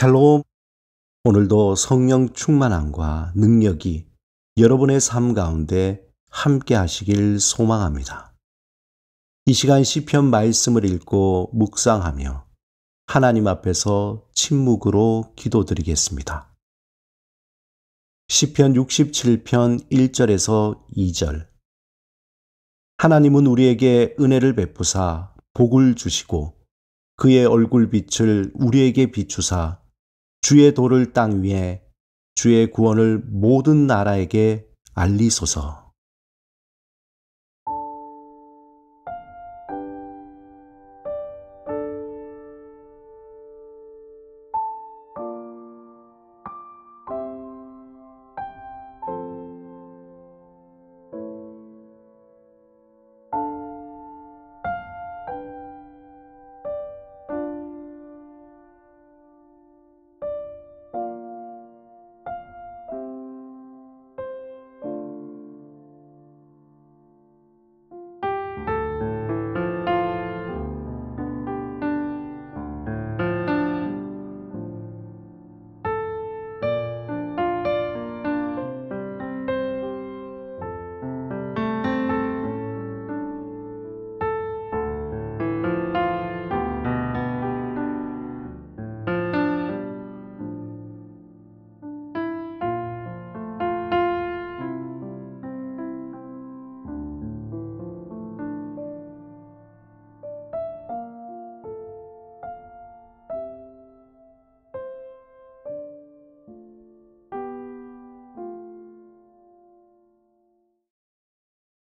샬롬. 오늘도 성령 충만함과 능력이 여러분의 삶 가운데 함께 하시길 소망합니다. 이 시간 시편 말씀을 읽고 묵상하며 하나님 앞에서 침묵으로 기도드리겠습니다. 시편 67편 1절에서 2절. 하나님은 우리에게 은혜를 베푸사 복을 주시고 그의 얼굴빛을 우리에게 비추사 주의 도를 땅 위에 주의 구원을 모든 나라에게 알리소서.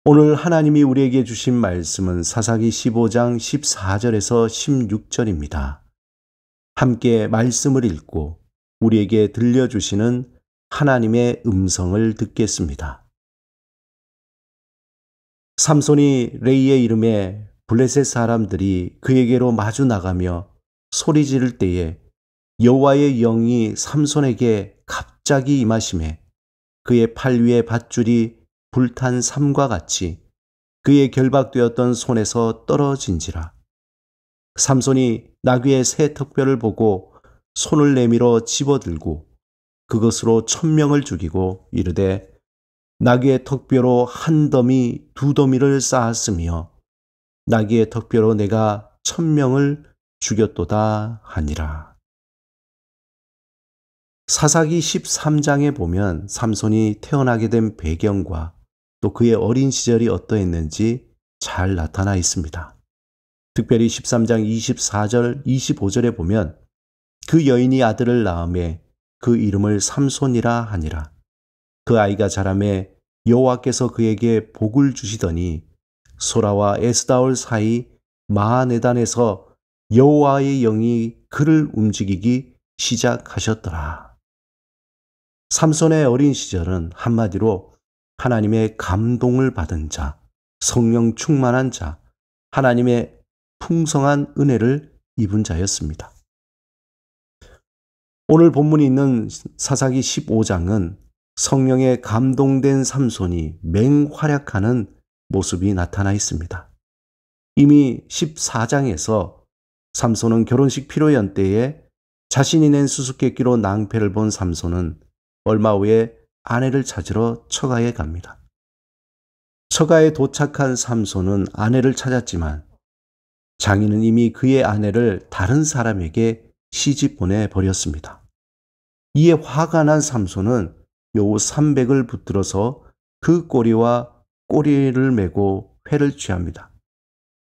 오늘 하나님이 우리에게 주신 말씀은 사사기 15장 14절에서 16절입니다. 함께 말씀을 읽고 우리에게 들려주시는 하나님의 음성을 듣겠습니다. 삼손이 레이의 이름에 블레셋 사람들이 그에게로 마주 나가며 소리 지를 때에 여호와의 영이 삼손에게 갑자기 임하시매 그의 팔 위에 밧줄이 불탄 삼과 같이 그의 결박되었던 손에서 떨어진지라. 삼손이 나귀의 새 턱뼈를 보고 손을 내밀어 집어들고 그것으로 1000명을 죽이고 이르되 나귀의 턱뼈로 한 더미 두 더미를 쌓았으며 나귀의 턱뼈로 내가 1000명을 죽였도다 하니라. 사사기 13장에 보면 삼손이 태어나게 된 배경과 또 그의 어린 시절이 어떠했는지 잘 나타나 있습니다. 특별히 13장 24절 25절에 보면 그 여인이 아들을 낳음에 그 이름을 삼손이라 하니라. 그 아이가 자라매 여호와께서 그에게 복을 주시더니 소라와 에스다올 사이 마하네단에서 여호와의 영이 그를 움직이기 시작하셨더라. 삼손의 어린 시절은 한마디로 하나님의 감동을 받은 자, 성령 충만한 자, 하나님의 풍성한 은혜를 입은 자였습니다. 오늘 본문이 있는 사사기 15장은 성령에 감동된 삼손이 맹활약하는 모습이 나타나 있습니다. 이미 14장에서 삼손은 결혼식 피로연 때에 자신이 낸 수수께끼로 낭패를 본 삼손은 얼마 후에 아내를 찾으러 처가에 갑니다. 처가에 도착한 삼손은 아내를 찾았지만 장인은 이미 그의 아내를 다른 사람에게 시집 보내버렸습니다. 이에 화가 난 삼손은 여우 300을 붙들어서 그 꼬리와 꼬리를 메고 회를 취합니다.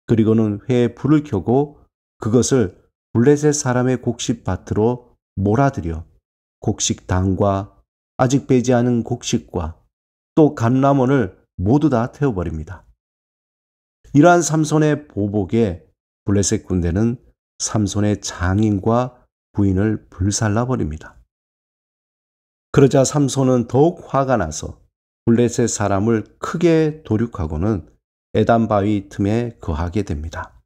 그리고는 회에 불을 켜고 그것을 블레셋 사람의 곡식밭으로 몰아들여 곡식당과 아직 배지 않은 곡식과 또 감람원을 모두 다 태워버립니다. 이러한 삼손의 보복에 블레셋 군대는 삼손의 장인과 부인을 불살라버립니다. 그러자 삼손은 더욱 화가 나서 블레셋 사람을 크게 도륙하고는 에단 바위 틈에 거하게 됩니다.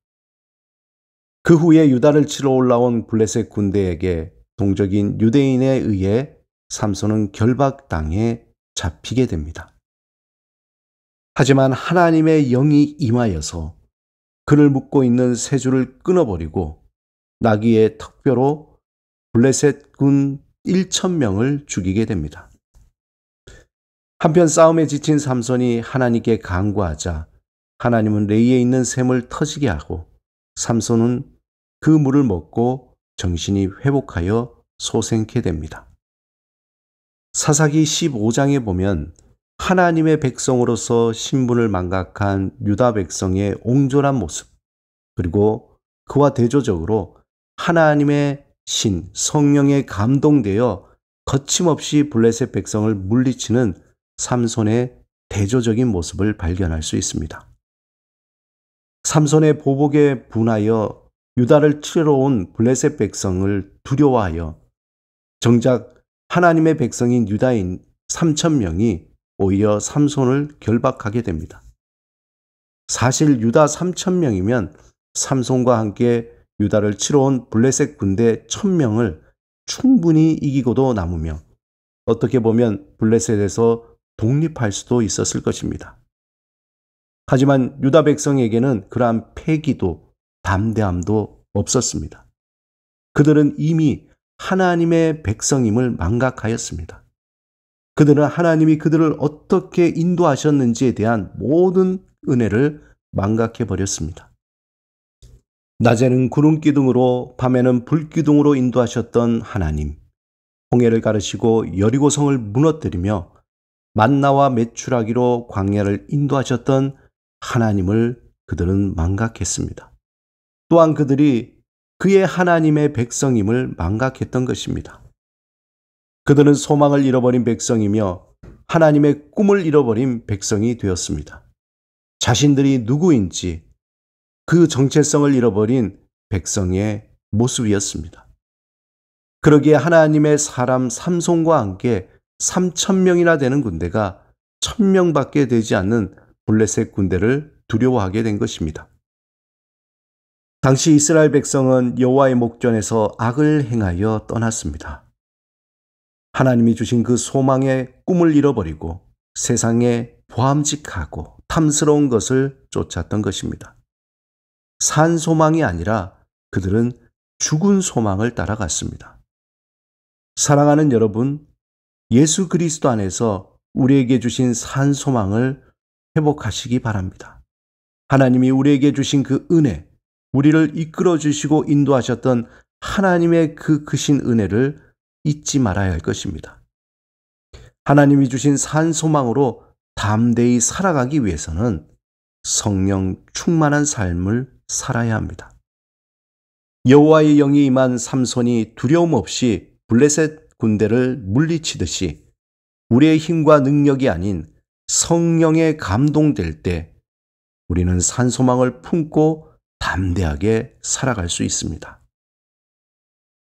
그 후에 유다를 치러 올라온 블레셋 군대에게 동족인 유대인에 의해 삼손은 결박당해 잡히게 됩니다. 하지만 하나님의 영이 임하여서 그를 묶고 있는 세 줄을 끊어버리고 나귀의 턱뼈로 블레셋 군 1,000명을 죽이게 됩니다. 한편 싸움에 지친 삼손이 하나님께 간구하자 하나님은 레이에 있는 샘을 터지게 하고 삼손은 그 물을 먹고 정신이 회복하여 소생케 됩니다. 사사기 15장에 보면 하나님의 백성으로서 신분을 망각한 유다 백성의 옹졸한 모습, 그리고 그와 대조적으로 하나님의 신, 성령에 감동되어 거침없이 블레셋 백성을 물리치는 삼손의 대조적인 모습을 발견할 수 있습니다. 삼손의 보복에 분하여 유다를 치러 온 블레셋 백성을 두려워하여 정작 하나님의 백성인 유다인 3,000명이 오히려 삼손을 결박하게 됩니다. 사실 유다 3,000명이면 삼손과 함께 유다를 치러 온 블레셋 군대 1,000명을 충분히 이기고도 남으며 어떻게 보면 블레셋에서 독립할 수도 있었을 것입니다. 하지만 유다 백성에게는 그러한 패기도 담대함도 없었습니다. 그들은 이미 하나님의 백성임을 망각하였습니다. 그들은 하나님이 그들을 어떻게 인도하셨는지에 대한 모든 은혜를 망각해버렸습니다. 낮에는 구름기둥으로 밤에는 불기둥으로 인도하셨던 하나님, 홍해를 가르시고 여리고성을 무너뜨리며 만나와 메추라기로 광야를 인도하셨던 하나님을 그들은 망각했습니다. 또한 그들이 그의 하나님의 백성임을 망각했던 것입니다. 그들은 소망을 잃어버린 백성이며 하나님의 꿈을 잃어버린 백성이 되었습니다. 자신들이 누구인지 그 정체성을 잃어버린 백성의 모습이었습니다. 그러기에 하나님의 사람 삼손과 함께 3,000명이나 되는 군대가 1,000명밖에 되지 않는 블레셋 군대를 두려워하게 된 것입니다. 당시 이스라엘 백성은 여호와의 목전에서 악을 행하여 떠났습니다. 하나님이 주신 그 소망의 꿈을 잃어버리고 세상에 보암직하고 탐스러운 것을 쫓았던 것입니다. 산 소망이 아니라 그들은 죽은 소망을 따라갔습니다. 사랑하는 여러분, 예수 그리스도 안에서 우리에게 주신 산 소망을 회복하시기 바랍니다. 하나님이 우리에게 주신 그 은혜, 우리를 이끌어 주시고 인도하셨던 하나님의 그 크신 은혜를 잊지 말아야 할 것입니다. 하나님이 주신 산 소망으로 담대히 살아가기 위해서는 성령 충만한 삶을 살아야 합니다. 여호와의 영이 임한 삼손이 두려움 없이 블레셋 군대를 물리치듯이 우리의 힘과 능력이 아닌 성령에 감동될 때 우리는 산소망을 품고 담대하게 살아갈 수 있습니다.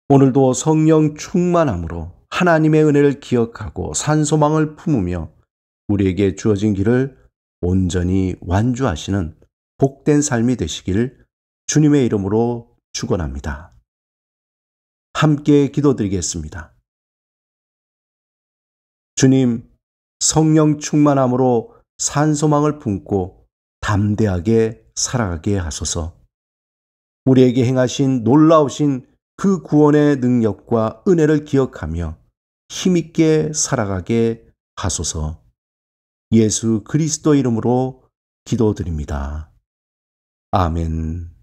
오늘도 성령 충만함으로 하나님의 은혜를 기억하고 산소망을 품으며 우리에게 주어진 길을 온전히 완주하시는 복된 삶이 되시길 주님의 이름으로 축원합니다. 함께 기도드리겠습니다. 주님, 성령 충만함으로 산소망을 품고 담대하게 살아가게 하소서. 우리에게 행하신 놀라우신 그 구원의 능력과 은혜를 기억하며 힘있게 살아가게 하소서. 예수 그리스도 이름으로 기도드립니다. 아멘.